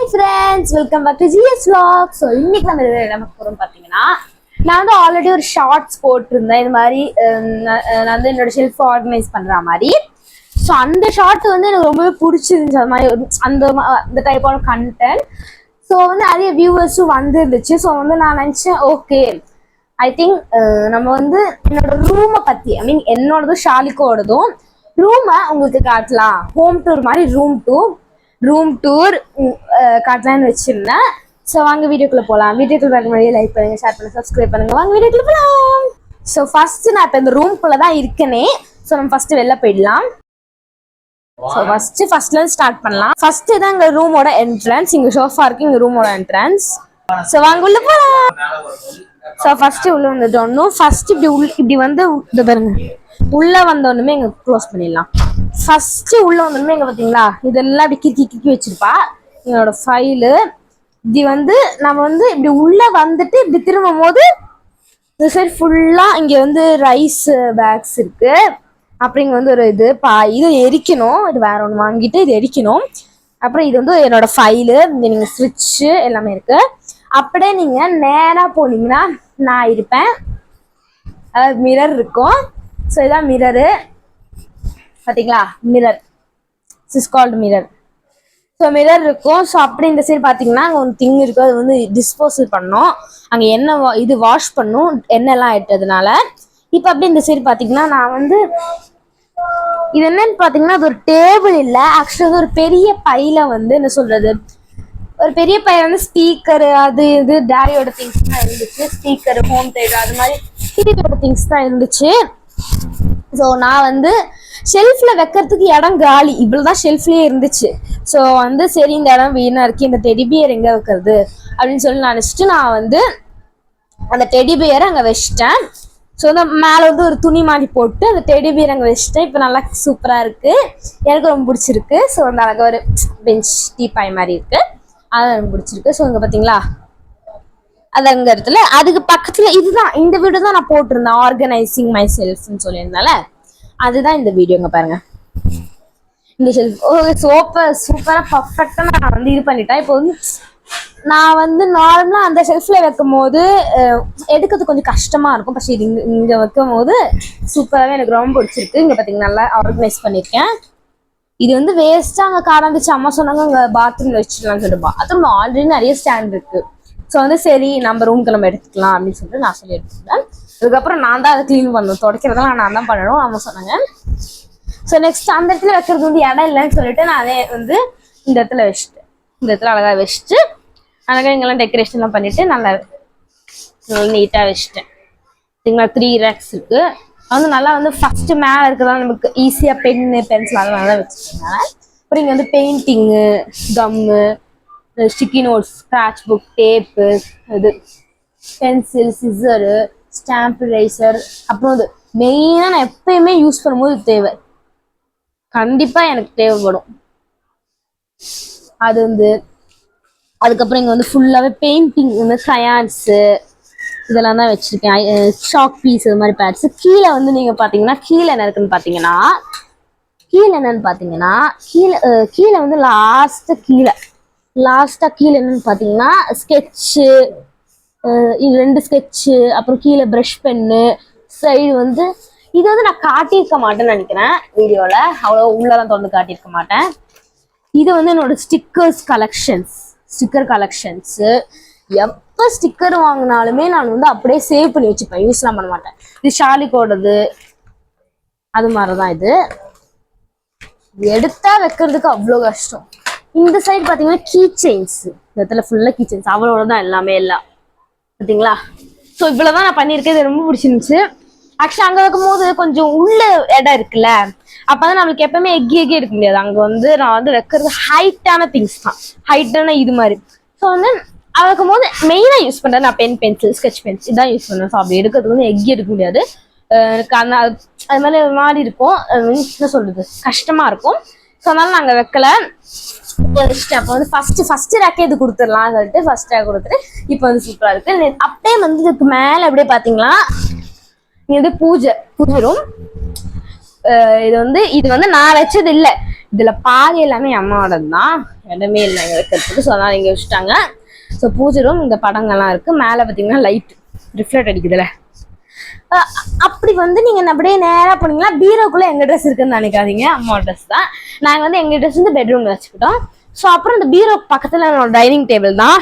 friends, welcome back to GS Vlog. So இன்னைக்கு நம்ம என்ன போறோம் பாத்தீங்கன்னா, நான் வந்து ஆல்ரெடி ஒரு ஷார்ட்ஸ் போட்டிருந்தேன் இந்த மாதிரி. நான் வந்து என்னோட ஷெல்ஃப் ஆர்கனைஸ் பண்ற மாதிரி. ஸோ அந்த ஷார்ட் வந்து எனக்கு ரொம்பவே பிடிச்சிருந்துச்சு. அந்த மாதிரி அந்த டைப்பான கண்டென்ட். ஸோ வந்து நிறைய வியூவர்ஸும் வந்துருந்துச்சு. ஸோ வந்து நான் நினச்சேன், ஓகே ஐ திங்க் நம்ம வந்து என்னோட ரூமை பற்றி, ஐ மீன் என்னோடதும் ஷாலிக்கோடதும் ரூமை உங்களுக்கு காட்டலாம். ஹோம் டூர் மாதிரி ரூம் டூர் காட்டலான்னு வச்சிருந்தேன். ஸோ வாங்க வீடியோக்குள்ள போகலாம். வீடியோக்குள்ள பார்க்க முன்னாடி லைக் பண்ணுங்க, ஷேர் பண்ணுங்க, சப்ஸ்கிரைப் பண்ணுங்க. வாங்க வீடியோக்குள்ள போகலாம். ஸோ ஃபர்ஸ்ட் நான் இப்போ இந்த ரூம்குள்ள தான் இருக்கனே. ஸோ நம்ம ஃபர்ஸ்ட் வெளில போயிடலாம். ஸோ ஃபர்ஸ்ட்ல ஸ்டார்ட் பண்ணலாம். ஃபர்ஸ்ட் தான் எங்க ரூமோட என்ட்ரன்ஸ். இங்க சோஃபா இருக்கு, இங்க ரூமோட என்ட்ரன்ஸ். ஸோ வாங்க உள்ள போகலாம். ஸோ ஃபர்ஸ்ட் உள்ள வந்துட்டோம். ஃபர்ஸ்ட் இப்படி வந்து இது பாருங்க, உள்ள வந்தோன்னுமே எங்க க்ளோஸ் பண்ணிடலாம். ஃபர்ஸ்ட் உள்ள வந்தோன்னுமே எங்க பாத்தீங்களா, இதெல்லாம் அப்படி கிறுக்கி வச்சிருப்பா என்னோட ஃபைலு. இது வந்து நம்ம வந்து இப்படி உள்ள வந்துட்டு இப்படி திரும்பும் போது இந்த சைடு ஃபுல்லா இங்க வந்து ரைஸ் பேக்ஸ் இருக்கு. அப்புறம் இங்க வந்து ஒரு இது எரிக்கணும். இது வேற ஒன்று வாங்கிட்டு இது எரிக்கணும். அப்புறம் இது வந்து என்னோட ஃபைலு. இங்க நீங்க ஸ்விட்சு எல்லாமே இருக்கு. அப்படியே நீங்க நேரா போனீங்கன்னா நான் இருப்பேன். அதாவது மிரர் இருக்கும். ஸோ இதான் மிரரு பார்த்தீங்களா, mirror is called mirror. So mirror இருக்கும். ஸோ அப்படி இந்த சைடு பார்த்தீங்கன்னா அங்கே ஒரு திங் இருக்கும். அது வந்து டிஸ்போசல் பண்ணோம். அங்கே என்ன இது வாஷ் பண்ணும், எண்ணெய்லாம் ஆயிட்டதுனால. இப்போ அப்படி இந்த சைடு பார்த்தீங்கன்னா நான் வந்து இது என்னன்னு பார்த்தீங்கன்னா, அது ஒரு டேபிள் இல்லை, ஆக்சுவலாக ஒரு பெரிய பையில வந்து என்ன சொல்றது, ஒரு பெரிய பையன் வந்து ஸ்பீக்கரு அது இது டேடியோட திங்ஸ் தான் இருந்துச்சு. ஸ்பீக்கரு, ஹோம் தேட்டர், அது மாதிரி டிவியோட திங்ஸ் தான் இருந்துச்சு. ஸோ நான் வந்து ஷெல்ஃபில் வைக்கிறதுக்கு இடம் காலி, இவ்வளோதான் ஷெல்ஃப்லேயே இருந்துச்சு. ஸோ வந்து சரி இந்த இடம் வீணாக இருக்கு, இந்த டெடிபியர் எங்கே வைக்கிறது அப்படின்னு சொல்லி நினச்சிட்டு நான் வந்து அந்த டெடிபியரை அங்கே வச்சிட்டேன். ஸோ வந்து மேலே வந்து ஒரு துணி மாதிரி போட்டு அந்த டெடிபியர் அங்கே வச்சுட்டேன். இப்போ நல்லா சூப்பராக இருக்குது, எனக்கு ரொம்ப பிடிச்சிருக்கு. ஸோ அந்த அழகாக ஒரு பெஞ்ச் டீப்பாய் மாதிரி இருக்குது, அது எனக்கு பிடிச்சிருக்கு. ஸோ இங்கே பார்த்தீங்களா, அது அங்க இடத்துல அதுக்கு பக்கத்துல இதுதான் இந்த வீடியோ தான் நான் போட்டிருந்தேன், ஆர்கனைசிங் மை செல்ஃப்னு சொல்லியிருந்தால அதுதான் இந்த வீடியோங்க. பாருங்க இந்த செல்ஃப் சூப்பரா பர்ஃபெக்டா நான் வந்து இது பண்ணிட்டேன். இப்போ வந்து நான் வந்து நார்மலா அந்த ஷெல்ஃப்ல வைக்கும் போது எடுக்கிறது கொஞ்சம் கஷ்டமா இருக்கும். பட் இது இங்க வைக்கும் போது சூப்பராகவே எனக்கு ரொம்ப பிடிச்சிருக்கு. இங்க பாத்தீங்கன்னா நல்லா ஆர்கனைஸ் பண்ணிருக்கேன். இது வந்து வேஸ்டா அங்க காணந்துச்சு. அம்மா சொன்னாங்க அங்க பாத்ரூம்ல வச்சுக்கலாம்னு சொல்லிட்டு. பாத்ரூம் ஆல்ரெடி நிறைய ஸ்டாண்ட் இருக்கு. ஸோ வந்து சரி நம்ம ரூம்க்கு நம்ம எடுத்துக்கலாம் அப்படின்னு சொல்லிட்டு நான் சொல்லி எடுத்துக்கிட்டேன். அதுக்கப்புறம் நான் தான் அதை க்ளீன் பண்ணணும், துடைக்கிறதெல்லாம் நான் தான் பண்ணணும் அவங்க சொன்னாங்க. ஸோ நெக்ஸ்ட் அந்த இடத்துல வைக்கிறது வந்து இடம் இல்லைன்னு சொல்லிட்டு நான் அதே வந்து இந்த இடத்துல வச்சுட்டேன். இந்த இடத்துல அழகாக வச்சுட்டு அழகாக இங்கெல்லாம் டெக்கரேஷன்லாம் பண்ணிட்டு நல்லா நீட்டாக வச்சுட்டேன். இங்கே 3 ரேக்ஸ் இருக்கு. வந்து நல்லா வந்து ஃபர்ஸ்ட் மேலே இருக்கிறதால நமக்கு ஈஸியாக பென்னு பென்சில் அதெல்லாம் நல்லா வச்சுருக்காங்க. அப்புறம் இங்கே வந்து painting, gum, sticky notes, scratch book, tape, இது பென்சில், சிசரு, ஸ்டாம்ப் ரைசர். அப்புறம் இது மெயினாக நான் எப்பயுமே யூஸ் பண்ணும்போது தேவை, கண்டிப்பாக எனக்கு தேவைப்படும் அது வந்து. அதுக்கப்புறம் இங்கே வந்து ஃபுல்லாகவே பெயிண்டிங், இந்த கிரையான்ஸு இதெல்லாம் தான் வச்சுருக்கேன். சாக் பீஸ், இது மாதிரி பேட்ஸு. கீழே வந்து நீங்கள் பார்த்தீங்கன்னா கீழே என்ன இருக்குன்னு பார்த்தீங்கன்னா கீழே வந்து லாஸ்ட்டாக கீழே என்னன்னு பார்த்தீங்கன்னா ஸ்கெட்சு, 2 ஸ்கெட்சு, அப்புறம் கீழே ப்ரஷ் பென்னு, சைடு வந்து இது வந்து நான் காட்டியிருக்க மாட்டேன்னு நினைக்கிறேன் வீடியோவில், அவ்வளோ உள்ளெல்லாம் தொடர்ந்து காட்டியிருக்க மாட்டேன். இது வந்து என்னோட ஸ்டிக்கர் கலெக்ஷன்ஸு. எப்போ ஸ்டிக்கர் வாங்கினாலுமே நான் வந்து அப்படியே சேவ் பண்ணி வச்சுப்பேன், யூஸ்லாம் பண்ண மாட்டேன். இது ஷாலிக்கோடது, அது மாதிரி தான். இது எடுத்தா வைக்கிறதுக்கு அவ்வளோ கஷ்டம். இந்த சைடு பார்த்தீங்கன்னா கீ செயின்ஸ், இந்த இடத்துல ஃபுல்லாக கீ செயின்ஸ், அவ்வளோட தான் எல்லாமே எல்லாம் பார்த்தீங்களா. ஸோ இவ்வளோதான் நான் பண்ணியிருக்கேன். இது ரொம்ப பிடிச்சிருந்துச்சு. ஆக்சுவலி அங்கே வைக்கும்போது கொஞ்சம் உள்ள இடம் இருக்குல்ல, அப்போ தான் நம்மளுக்கு எப்பவுமே எக்கி எடுக்க முடியாது. அங்கே வந்து நான் வந்து வைக்கிறது ஹைட்டான திங்ஸ் தான், ஹைட்டான இது மாதிரி. ஸோ வந்து வைக்கும் போது மெயினாக யூஸ் பண்ணுறது நான் பென்சில், ஸ்கெட்ச் பென்ஸ் இதான் யூஸ் பண்ணுவேன். ஸோ அப்படி எடுக்கிறதுக்கு வந்து எக்கி எடுக்க முடியாது. எனக்கு அந்த அது மாதிரி ஒரு மாதிரி இருக்கும், என்ன சொல்றது, கஷ்டமா இருக்கும். ஸோ அதனால நாங்கள் வைக்கல. அப்போ வந்து ஃபர்ஸ்ட் ரேக்கே இது கொடுத்துடலாம் சொல்லிட்டு ஃபர்ஸ்ட் ரேக் கொடுத்துட்டு இப்போ வந்து சூப்பராக இருக்கு. அப்படியே வந்து இதுக்கு மேலே அப்படியே பார்த்தீங்களா, இது பூஜை ரூம். இது வந்து நான் வச்சது இல்லை, இதில் பாதி எல்லாமே அம்மாவோடது தான், இடமே இல்லை இங்கே வைக்கிறதுக்கு. ஸோ அதனால் இங்கே வச்சுட்டாங்க. ஸோ பூஜை ரூம், இந்த படங்கள்லாம் இருக்குது. மேலே பார்த்தீங்கன்னா லைட் ரிஃப்ளெக்ட் அடிக்குதுல்ல. அப்படி வந்து நீங்கள் அப்படியே நேராக போனீங்கன்னா பீரோக்குள்ளே எங்கள் ட்ரெஸ் இருக்குன்னு நினைக்காதீங்க, அம்மாவோட ட்ரெஸ் தான். நாங்கள் வந்து எங்கள் ட்ரெஸ் வந்து பெட்ரூமில் வச்சுக்கிட்டோம். ஸோ அப்புறம் இந்த பீரோ பக்கத்தில் என்னோட டைனிங் டேபிள் தான்.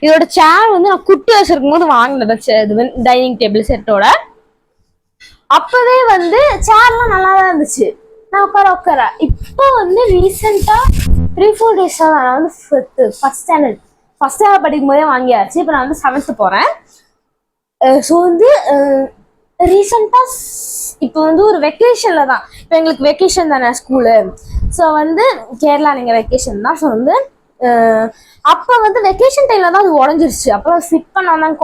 இதோட சேர் வந்து நான் குட்டி வச்சிருக்கும் போது வாங்கினது, டைனிங் டேபிள் செட்டோட. அப்பவே வந்து சேர்லாம் நல்லா தான் இருந்துச்சு, நான் உட்கார. இப்போ வந்து ரீசெண்டாக 3-4 டேஸாக தான் நான் வந்து ஃபர்ஸ்ட் ஸ்டாண்டர்ட் படிக்கும் போதே வாங்கியாச்சு. இப்போ நான் வந்து 7th போகிறேன். ஸோ வந்து ரீசெண்டாக இப்போ வந்து ஒரு வெக்கேஷனில் தான், இப்போ எங்களுக்கு வெக்கேஷன் தானே ஸ்கூலு. ஸோ வந்து கேரளா நீங்கள் வெக்கேஷன் தான். ஸோ வந்து அப்போ வந்து வெக்கேஷன் டைமில் தான் அது உடஞ்சிருச்சு. அப்புறம் ஃபிட் பண்ணாதான்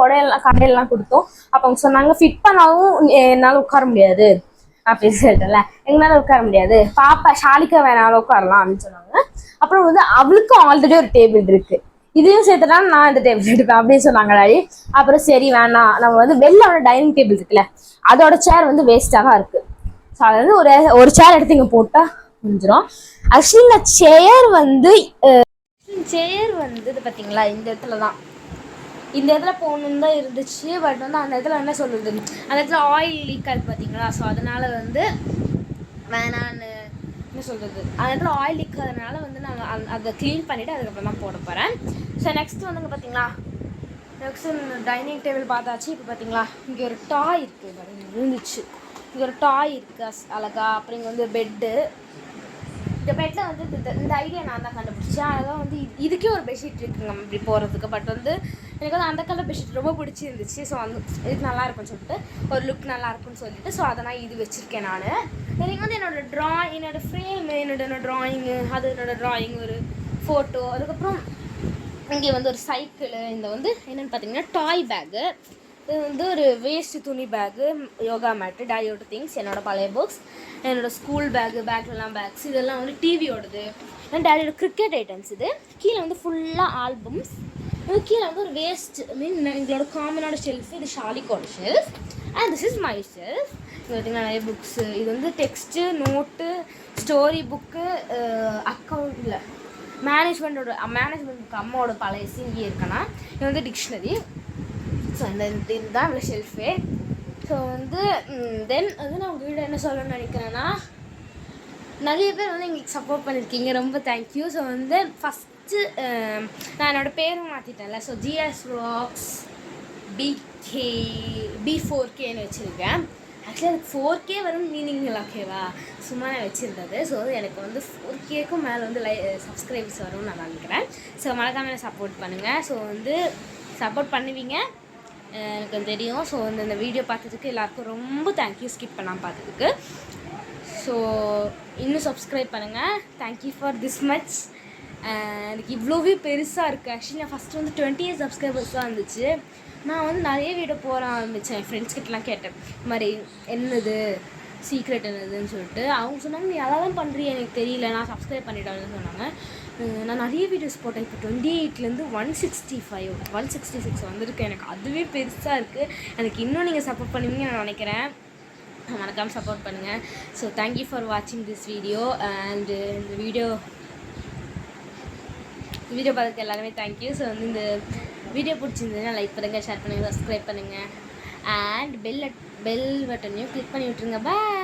கடையெல்லாம் கொடுத்தோம். அப்போ அவங்க சொன்னாங்க ஃபிட் பண்ணாலும் என்னால் உட்கார முடியாது அப்படின்னு சொல்லிட்டுல, எங்களால் உட்கார முடியாது, பாப்பா ஷாலிக்கா வேணாலும் உட்காரலாம் அப்படின்னு சொன்னாங்க. அப்புறம் வந்து அவளுக்கும் ஆல்ரெடி ஒரு டேபிள் இருக்கு, இதையும் சேர்த்துட்டா நான் இந்த டேபிள் எடுப்பேன் அப்படின்னு சொன்னாங்க டாடி. அப்புறம் சரி வேணாம், நம்ம வந்து வெளில டைனிங் டேபிள் இருக்குல்ல, அதோட சேர் வந்து வேஸ்ட்டாக தான் இருக்கு. ஸோ அது வந்து ஒரு சேர் எடுத்து இங்கே போட்டால் முடிஞ்சிடும். ஆக்சுவலி இந்த சேர் வந்து இது பார்த்தீங்களா, இந்த இடத்துல தான், இந்த இடத்துல போகணுன்னு தான் இருந்துச்சு. பட் வந்து அந்த இடத்துல என்ன சொல்கிறது, அந்த இடத்துல ஆயில் லீக் ஆகுது பார்த்தீங்களா. ஸோ அதனால் வந்து வேணான்னு என்ன சொல்கிறது, அந்த இடத்துல ஆயில் லீக் ஆகிறதுனால வந்து நாங்கள் அதை க்ளீன் பண்ணிவிட்டு அதுக்கப்புறம் தான் போட போகிறேன். ஸோ நெக்ஸ்ட்டு வந்துங்க பார்த்தீங்களா, நெக்ஸ்ட்டு டைனிங் டேபிள் பார்த்தாச்சு. இப்போ பார்த்தீங்களா இங்கே ஒரு டாய் இருக்குது, இருந்துச்சு, இங்கே ஒரு டாய் இருக்குது அழகா. அப்புறம் இங்கே வந்து பெட்டு, இந்த பெட்டில் வந்து இந்த ஐடியா நான் தான் கண்டுபிடிச்சேன். அதான் வந்து இதுக்கே ஒரு பெட்ஷீட் இருக்குங்க இப்படி போகிறதுக்கு. பட் வந்து எனக்கு வந்து அந்த கலர் பெட்ஷீட் ரொம்ப பிடிச்சிருந்துச்சு. ஸோ வந்து இதுக்கு நல்லா இருக்கும்னு சொல்லிட்டு, ஒரு லுக் நல்லா இருக்கும்னு சொல்லிட்டு, ஸோ அதை நான் இது வச்சுருக்கேன் நான். எனக்கு வந்து என்னோடய ஃப்ரேமு, என்னோட ட்ராயிங்கு, அது என்னோடய ட்ராயிங், ஒரு ஃபோட்டோ, அதுக்கப்புறம் இங்கே வந்து ஒரு சைக்கிளு, இந்த வந்து என்னென்னு பார்த்தீங்கன்னா டாய் பேக்கு, இது வந்து ஒரு வேஸ்ட்டு துணி பேக்கு, யோகா மேட்டு, டாடியோட திங்ஸ், என்னோடய பழைய புக்ஸ், என்னோடய ஸ்கூல் பேக்லாம் பேக்ஸ், இதெல்லாம் வந்து டிவியோடது, டாடியோட கிரிக்கெட் ஐட்டம்ஸ். இது கீழே வந்து ஃபுல்லாக ஆல்பம்ஸ், இது கீழே வந்து ஒரு வேஸ்ட் எங்களோட காமனோட ஷெல்ஃப், இது ஷாலிக்கோட shelf, and this is my shelf. இது பார்த்திங்கன்னா நிறைய புக்ஸு, இது வந்து டெக்ஸ்ட்டு, நோட்டு, ஸ்டோரி புக்கு, அக்கௌண்ட்டில் மேனேஜ்மெண்ட் புக், அம்மாவோட பழைய இங்கே இருக்கேன்னா, இது வந்து டிக்ஷனரி. ஸோ இதுதான் இவ்வளோ ஷெல்ஃபே. ஸோ வந்து தென் வந்து நான் உங்கள் வீடு என்ன சொல்லணும்னு நினைக்கிறேன்னா, நிறைய பேர் வந்து எங்களுக்கு சப்போர்ட் பண்ணியிருக்கீங்க, ரொம்ப தேங்க்யூ. ஸோ வந்து ஃபஸ்ட்டு நான் என்னோடய பேரும் மாற்றிட்டேன்ல, ஸோ ஜிஎஸ் வ்ளாக்ஸ் B4Kன்னு வச்சுருக்கேன். ஆக்சுவலி அதுக்கு 4K வரும் மீனிங் இல்லை, ஓகேவா, சும்மா நான் வச்சுருந்தது. ஸோ எனக்கு வந்து 4Kக்கும் மேலே வந்து சப்ஸ்கிரைபர்ஸ் வரும்னு நான் நினைக்கிறேன். ஸோ மறக்காமல் சப்போர்ட் பண்ணுங்கள். ஸோ வந்து சப்போர்ட் பண்ணுவீங்க, எனக்கு தெரியும். ஸோ வந்து இந்த வீடியோ பார்த்ததுக்கு எல்லாருக்கும் ரொம்ப தேங்க்யூ, ஸ்கிப் பண்ணாமல் பார்த்ததுக்கு. ஸோ இன்னும் சப்ஸ்கிரைப் பண்ணுங்கள். Thank you for this much. எனக்கு இவ்வளோவே பெருசாக இருக்குது. ஆக்சுவலி நான் ஃபஸ்ட்டு வந்து 28 சப்ஸ்கிரைபர்ஸ் தான் இருந்துச்சு. நான் வந்து நிறைய வீடியோ போட ஆரம்பித்தேன், என் ஃப்ரெண்ட்ஸ்கிட்டலாம் கேட்டேன், இது மாதிரி என்னது சீக்ரெட் என்னதுன்னு சொல்லிட்டு. அவங்க சொன்னாங்க நீ அதை தான் பண்ணுறிய, எனக்கு தெரியல, நான் சப்ஸ்கிரைப் பண்ணிட்டேன்னு சொன்னாங்க. நான் நிறைய வீடியோஸ் போட்டேன். இப்போ 28லேருந்து 165 166 வந்திருக்கு. எனக்கு அதுவே பெருசாக இருக்குது. எனக்கு இன்னும் நீங்கள் சப்போர்ட் பண்ணுவீங்கன்னு நான் நினைக்கிறேன். மறக்காமல் சப்போர்ட் பண்ணுங்கள். ஸோ தேங்க்யூ ஃபார் வாட்சிங் திஸ் வீடியோ. அண்டு இந்த வீடியோ பார்த்துக்கு எல்லாருமே தேங்க்யூ. ஸோ வந்து இந்த வீடியோ பிடிச்சிருந்ததுன்னா லைக் பண்ணுங்கள், ஷேர் பண்ணுங்கள், சப்ஸ்கிரைப் பண்ணுங்கள், அண்ட் பெல் பட்டனையும் கிளிக் பண்ணி விட்ருங்க. பாய்.